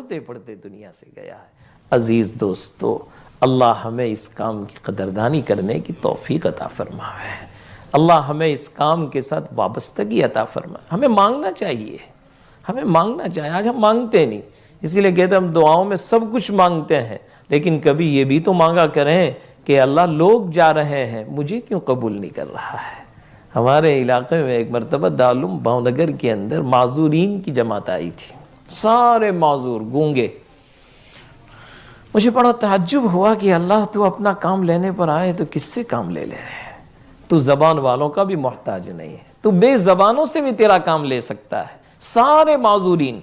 پڑھتے پڑھتے دنیا سے گیا ہے۔ عزیز دوستو، اللہ ہمیں اس کام کی قدردانی کرنے کی توفیق عطا فرمائے، اللہ ہمیں اس کام کے ساتھ وابستگی عطا فرمائے۔ ہمیں مانگنا چاہیے، ہمیں مانگنا چاہیے، آج ہم مانگتے نہیں، اسی لیے کہتے ہیں ہم دعاؤں میں سب کچھ مانگتے ہیں، لیکن کبھی یہ بھی تو مانگا کریں کہ اللہ لوگ جا رہے ہیں، مجھے کیوں قبول نہیں کر رہا ہے۔ ہمارے علاقے میں ایک مرتبہ دارالعلوم بھاؤنگر کے اندر معذورین کی جماعت آئی تھی، سارے معذور گونگے۔ مجھے بڑا تعجب ہوا کہ اللہ تو اپنا کام لینے پر آئے تو کس سے کام لے رہے ہیں؟ تو زبان والوں کا بھی محتاج نہیں ہے، تو بے زبانوں سے بھی تیرا کام لے سکتا ہے، سارے معذورین۔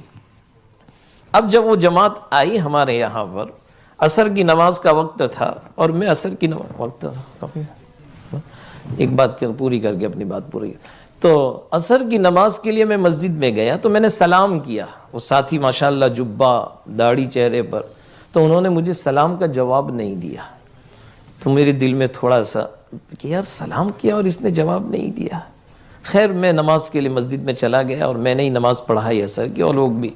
اب جب وہ جماعت آئی ہمارے یہاں پر، عصر کی نماز کا وقت تھا، اور میں عصر کی نماز وقت تھا، ایک بات پوری کر کے اپنی بات پوری، تو عصر کی نماز کے لیے میں مسجد میں گیا تو میں نے سلام کیا، وہ ساتھی ماشاءاللہ جبہ داڑھی چہرے پر، تو انہوں نے مجھے سلام کا جواب نہیں دیا، تو میرے دل میں تھوڑا سا کہ یار سلام کیا اور اس نے جواب نہیں دیا۔ خیر میں نماز کے لیے مسجد میں چلا گیا اور میں نے ہی نماز پڑھائی عصر کی، اور لوگ بھی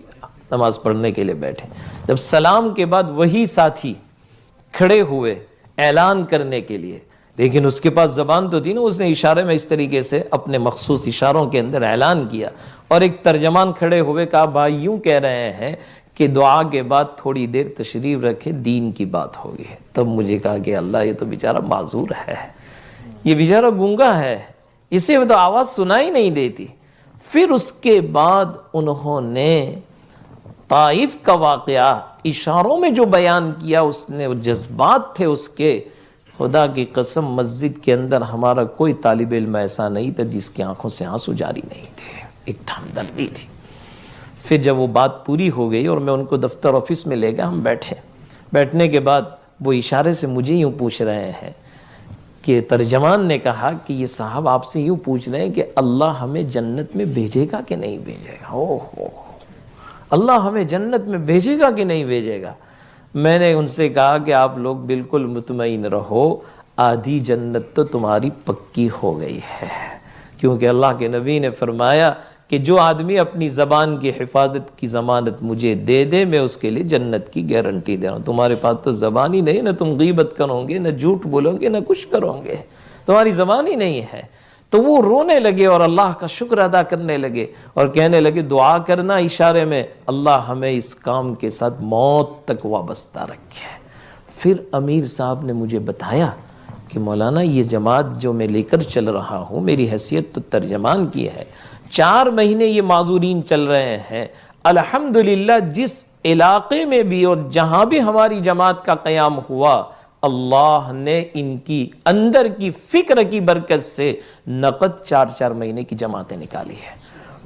نماز پڑھنے کے لیے بیٹھے۔ جب سلام کے بعد وہی ساتھی کھڑے ہوئے اعلان کرنے کے لیے، لیکن اس کے پاس زبان تو تھی نا، اس نے اشارے میں اس طریقے سے اپنے مخصوص اشاروں کے اندر اعلان کیا، اور ایک ترجمان کھڑے ہوئے کہا بھائی یوں کہہ رہے ہیں کہ دعا کے بعد تھوڑی دیر تشریف رکھے، دین کی بات ہوگی۔ تب مجھے کہا کہ اللہ یہ تو بیچارہ معذور ہے، یہ بیچارہ گونگا ہے، اسے تو آواز سنائی نہیں دیتی۔ پھر اس کے بعد انہوں نے طائف کا واقعہ اشاروں میں جو بیان کیا، اس نے جذبات تھے اس کے، خدا کی قسم مسجد کے اندر ہمارا کوئی طالب علم ایسا نہیں تھا جس کی آنکھوں سے آنسو جاری نہیں تھے، ایک ہمدردی تھی۔ پھر جب وہ بات پوری ہو گئی اور میں ان کو دفتر آفس میں لے گیا، ہم بیٹھے، بیٹھنے کے بعد وہ اشارے سے مجھے یوں پوچھ رہے ہیں کہ ترجمان نے کہا کہ یہ صاحب آپ سے یوں پوچھ رہے ہیں کہ اللہ ہمیں جنت میں بھیجے گا کہ نہیں بھیجے گا؟ اوہ اللہ ہمیں جنت میں بھیجے گا کہ نہیں بھیجے گا؟ میں نے ان سے کہا کہ آپ لوگ بالکل مطمئن رہو، آدھی جنت تو تمہاری پکی ہو گئی ہے، کیونکہ اللہ کے نبی نے فرمایا کہ جو آدمی اپنی زبان کی حفاظت کی ضمانت مجھے دے دے، میں اس کے لیے جنت کی گارنٹی دے رہا ہوں۔ تمہارے پاس تو زبان ہی نہیں، نہ تم غیبت کرو گے، نہ جھوٹ بولو گے، نہ کچھ کرو گے، تمہاری زبان ہی نہیں ہے۔ تو وہ رونے لگے اور اللہ کا شکر ادا کرنے لگے اور کہنے لگے دعا کرنا اشارے میں، اللہ ہمیں اس کام کے ساتھ موت تک وابستہ رکھے۔ پھر امیر صاحب نے مجھے بتایا کہ مولانا یہ جماعت جو میں لے کر چل رہا ہوں، میری حیثیت تو ترجمان کی ہے، 4 مہینے یہ معذورین چل رہے ہیں، الحمدللہ جس علاقے میں بھی اور جہاں بھی ہماری جماعت کا قیام ہوا، اللہ نے ان کی اندر کی فکر کی برکت سے نقد 4 مہینے کی جماعتیں نکالی ہے۔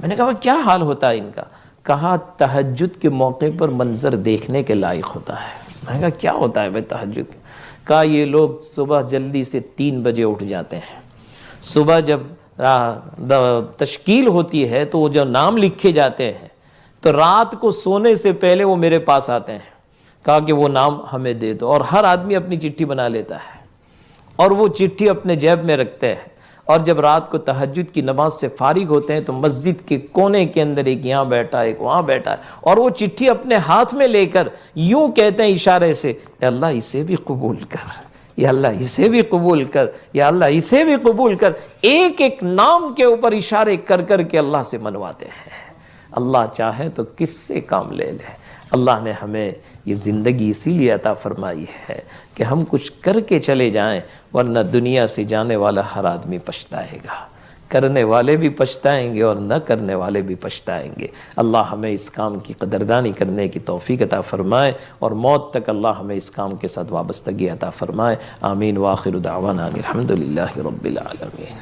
میں نے کہا کیا حال ہوتا ہے ان کا؟ کہا تہجد کے موقع پر منظر دیکھنے کے لائق ہوتا ہے۔ میں نے کہا کیا ہوتا ہے بھائی تہجد؟ کہا یہ لوگ صبح جلدی سے 3 بجے اٹھ جاتے ہیں، صبح جب تشکیل ہوتی ہے تو وہ جو نام لکھے جاتے ہیں تو رات کو سونے سے پہلے وہ میرے پاس آتے ہیں، کہا کہ وہ نام ہمیں دے دو، اور ہر آدمی اپنی چٹھی بنا لیتا ہے اور وہ چٹھی اپنے جیب میں رکھتے ہیں، اور جب رات کو تہجد کی نماز سے فارغ ہوتے ہیں تو مسجد کے کونے کے اندر ایک یہاں بیٹھا ایک وہاں بیٹھا ہے، اور وہ چٹھی اپنے ہاتھ میں لے کر یوں کہتے ہیں اشارے سے، اے اللہ اسے بھی قبول کر، یا اللہ اسے بھی قبول کر، یا اللہ اسے بھی قبول کر، ایک ایک نام کے اوپر اشارے کر کر کے اللہ سے منواتے ہیں۔ اللہ چاہے تو کس سے کام لے لے۔ اللہ نے ہمیں یہ زندگی اسی لیے عطا فرمائی ہے کہ ہم کچھ کر کے چلے جائیں، ورنہ دنیا سے جانے والا ہر آدمی پچھتائے گا، کرنے والے بھی پچھتائیں گے اور نہ کرنے والے بھی پچھتائیں گے۔ اللہ ہمیں اس کام کی قدردانی کرنے کی توفیق عطا فرمائے، اور موت تک اللہ ہمیں اس کام کے ساتھ وابستگی عطا فرمائے۔ آمین۔ وآخر دعوانا الحمدللہ رب العالمین۔